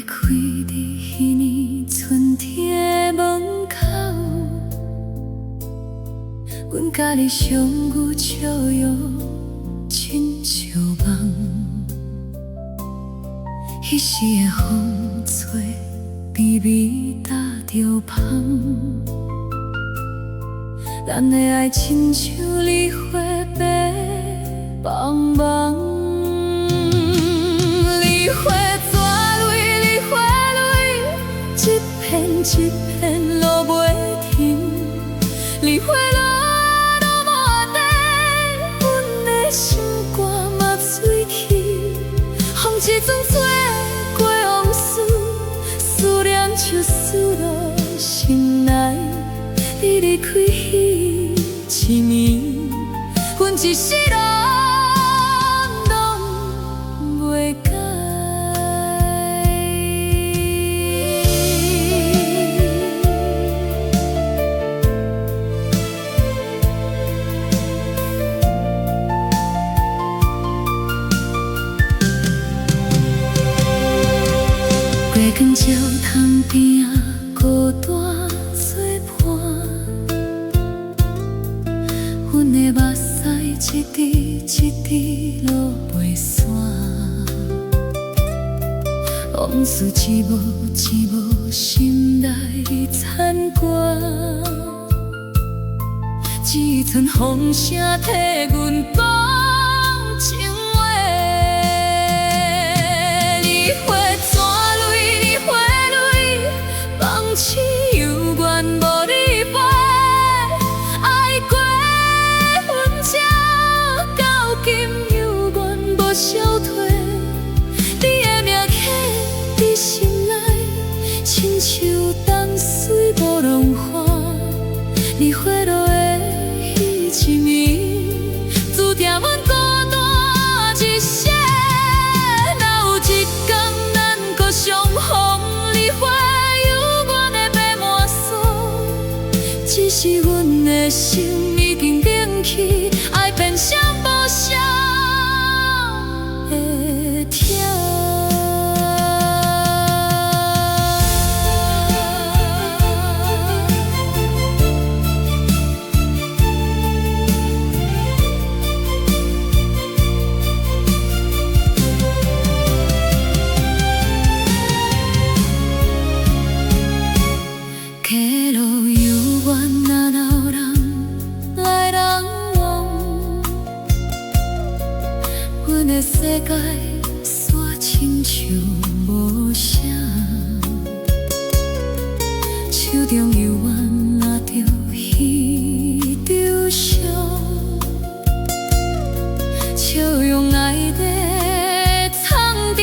开伫彼年春天的门口，阮甲你相遇笑容亲像梦。彼时的风吹，微微打着香。咱的爱亲像梨花白茫茫，梨花逝蕊，梨花蕊，一片一片落袂停。梨花落落满地，阮的心肝嘛碎去。风一阵吹过往事，思念就输落心内。你离开彼一年，阮一世人拢袂改。月光照窗边孤单作伴，阮的目屎一滴一滴落袂散，往事一幕一幕心内参观，只剩风声替阮讲情话。梨花逝蕊，梨花蕊，梦醒犹原无你陪。爱过阮这到今犹原无消退。你的名刻伫心内，亲像冬水无浪花。梨花落的彼一暝，注定阮孤单一生。若有一天咱搁相逢，梨花犹原会白满锁。只是阮的心已经冷去，爱变成无声的痛。街路犹原那老人来人往，阮的世界煞亲像无声，手中犹原拿着彼张相，笑容内底藏着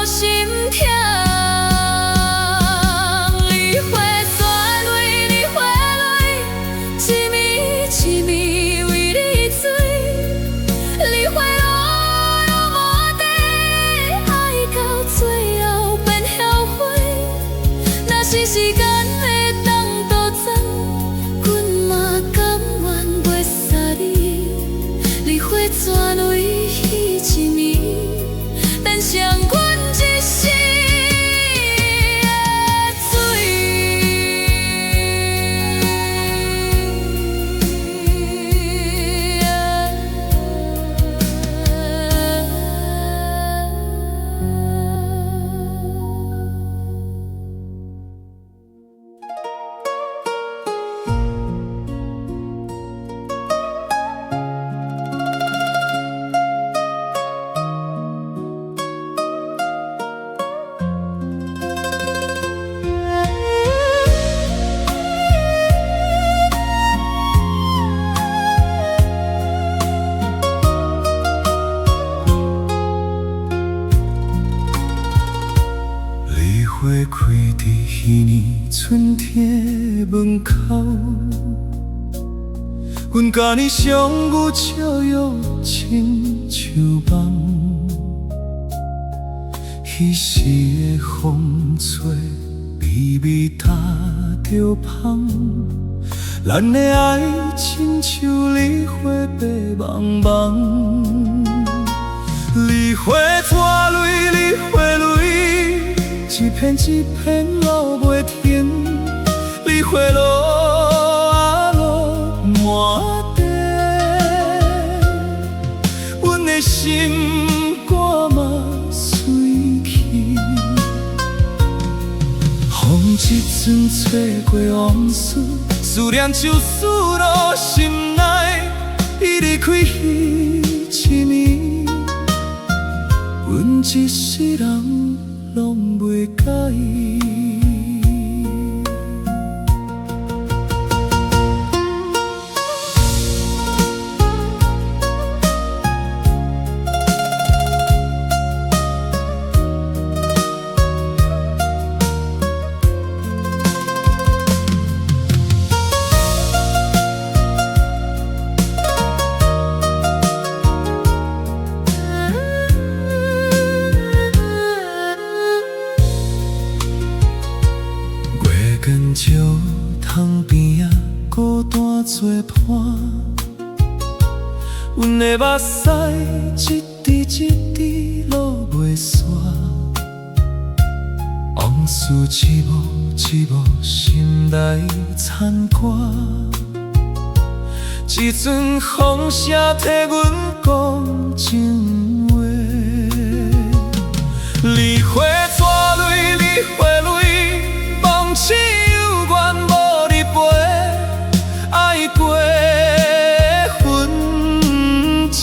心痛。梨花逝蕊，梨花蕊，一暝一暝为你醉。梨花落落满地，爱到最后变后悔。若是时间会当倒转，阮嘛甘愿袂洒你。梨花逝蕊彼一暝，变成阮一世的罪。梨花开伫彼年春天的门口，阮甲你相遇笑容亲像梦。彼时的风吹，微微打着香。咱的爱亲像梨花白茫茫。梨花逝蕊，梨花蕊，一片一片落袂停，你花落啊落满地，阮的心肝嘛随去。风一阵吹过往事，思念就输落心内，伊离开彼一年，阮一世人拢袂介意。石塘边仔孤单作伴，阮的目屎一滴一滴落袂煞，往事一幕一幕心内残挂，一阵风声替阮讲情话，梨花带泪，梨花泪，梦醒。过分这，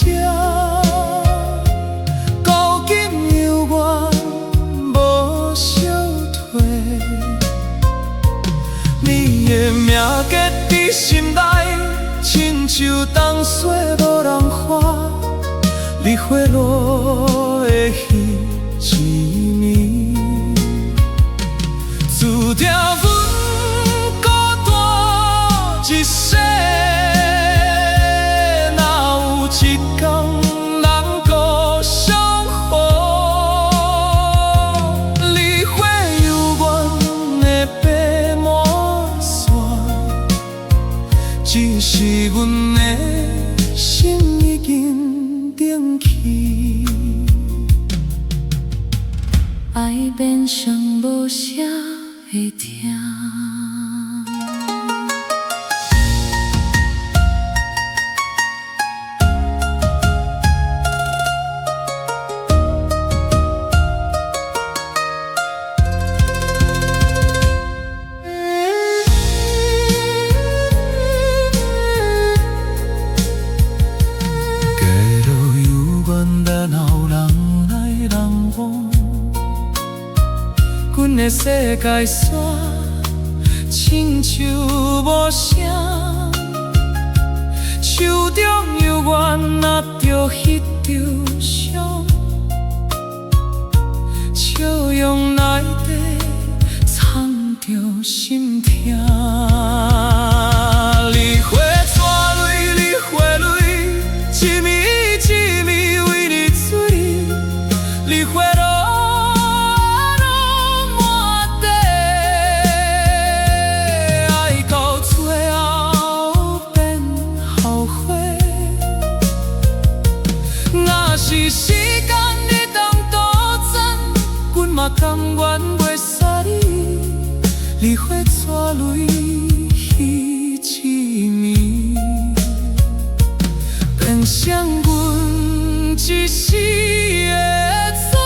到今犹原无消退。你的名刻在心内，亲像冬雪无人花，你花落的彼一暝，注定阮孤单一世。只是阮的心已经冷去，爱变成无声的疼。阮的世界线亲像无声，手中犹原拿着迄张相，笑容内底藏着心痛。梨花带泪，梨花泪，一暝一暝为你醉，梨花落。是时间你当多赞，阮嘛甘愿袂煞你，梨花带泪彼一暝，变成阮一世的罪。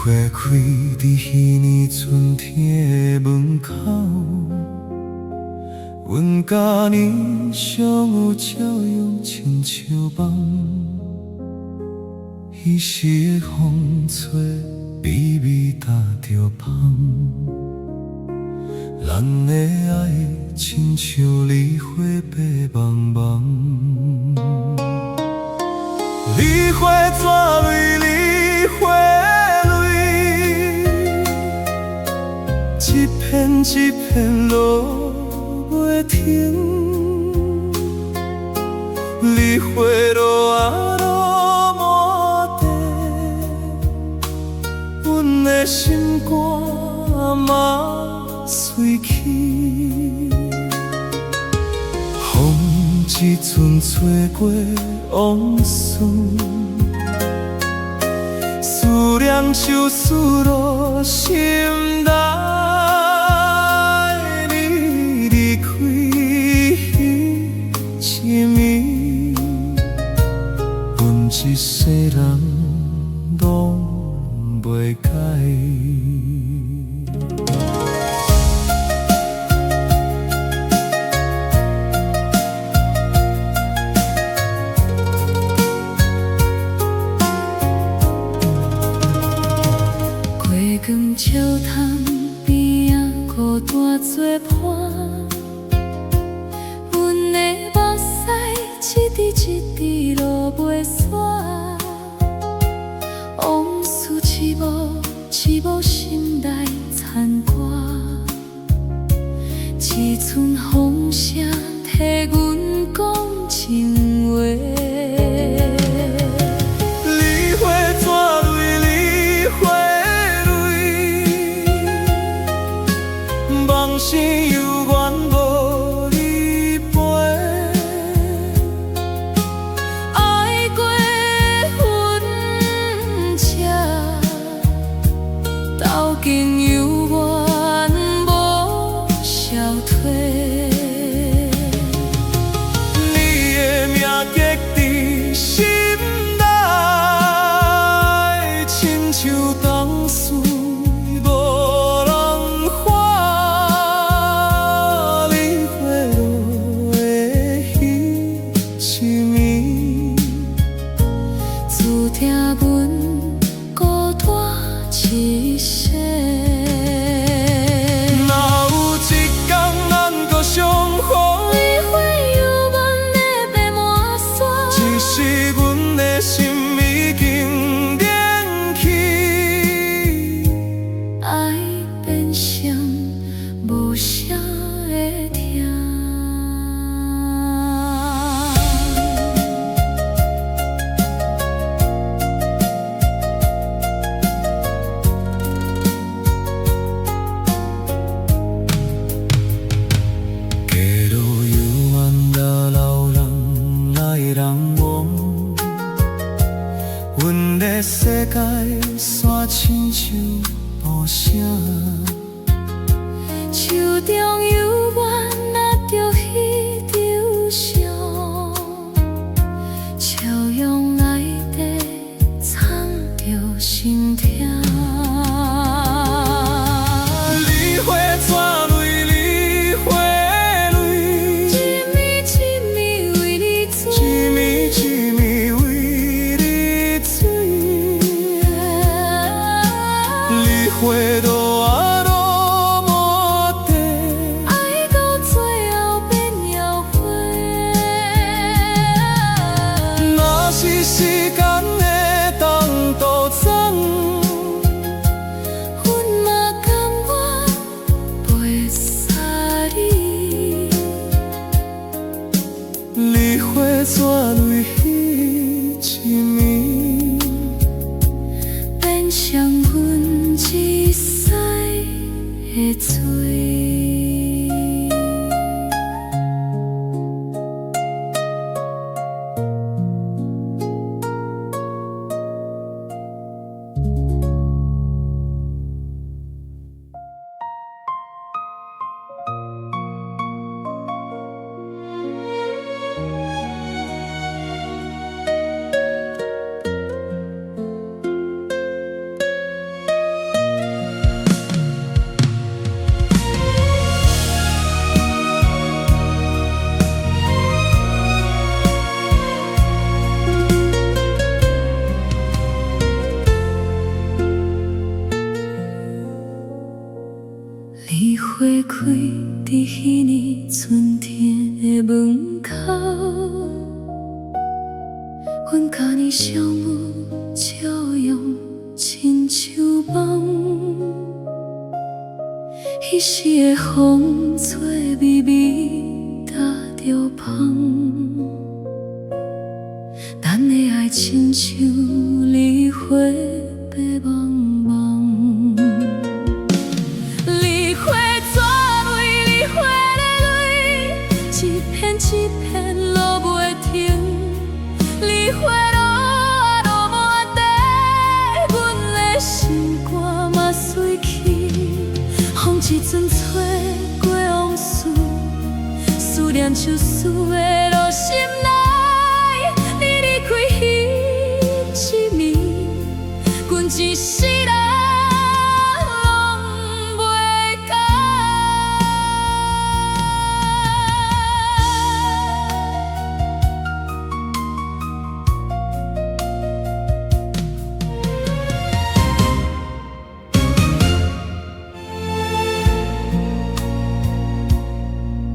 花开伫迄年春天的门口，阮甲你相有照样亲像梦。彼时的风吹微微打着香。咱的爱亲像梨花白茫茫，梨花怎泪，梨花泪，一片一片落袂停，梨花落啊落满地，阮的心肝嘛碎去。风一阵吹过往事，思念就输落心内。你离开迄一暝，阮一世人拢袂改。光照窗边仔孤单作伴，阮的目屎一滴一滴落袂煞，往事一幕一幕心内牵挂，一寸风声替阮讲情话。梨花怎泪，梨花往事犹原无你陪，爱过阮这，斗阵犹原无消退。你的名刻在心内，亲像当时无人还。注定阮孤单一世。若有一天咱搁相逢，梨花犹原会变满山，只是阮的心已经冷去，爱变成无声的痛。人往，阮的世界煞亲像无声，手中犹原拿着迄张相，笑容内底藏着心痛。梨花怎泪，梨花泪，一暝一暝为你醉，一暝一暝为你醉，梨花落啊落满地，爱到最后变妖花。若是时间会当倒转，阮嘛甘愿陪洒你。梨花怎泪迄一暝，变成阮一世的罪。你花开伫迄年春天的门口，阮甲你相舞照样亲像梦。彼时的风吹微微打着香，咱的爱亲像梨花白茫茫。梨花逝蕊，梨花泪泪，一片一片落袂停。梨花落啊落满地，阮的心肝嘛随去。风一阵吹过往事，思念像水的落心内。你离开迄一暝，阮一世人拢袂改。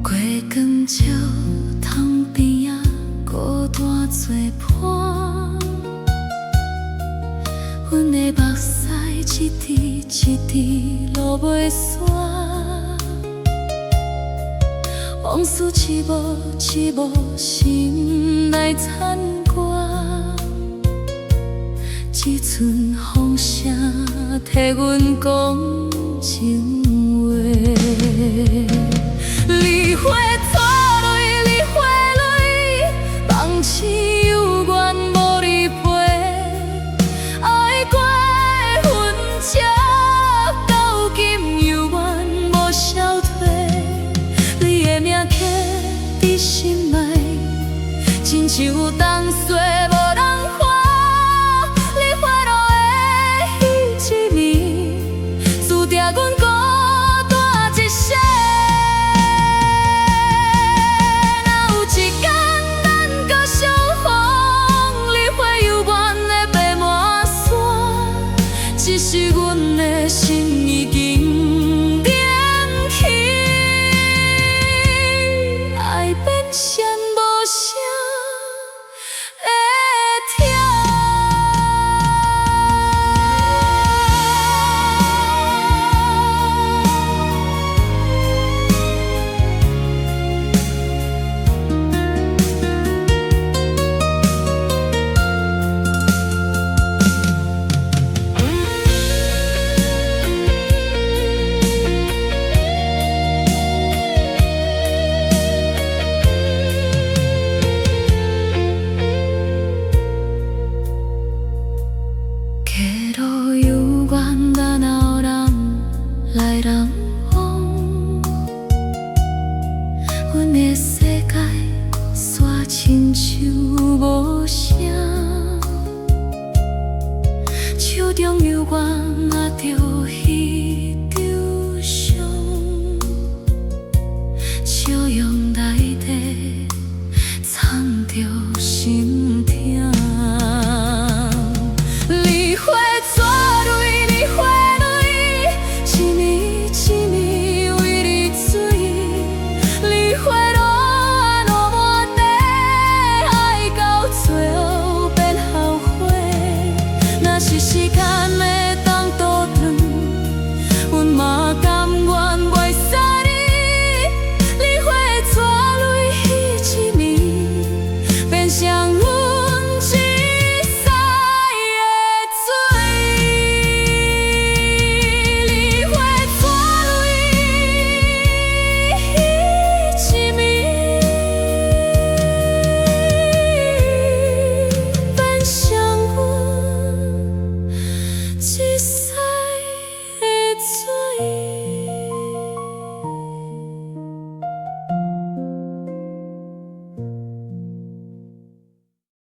过光照窗边仔，孤单作伴。阮的目屎一滴一滴落袂煞，往事一幕一幕心内牵挂。一寸风声替阮讲情话。梨花逝蕊，梨花泪，梦醒犹原无你陪。爱过的痕迹，到今犹原无消退。你的名刻伫心内，亲像有冬雪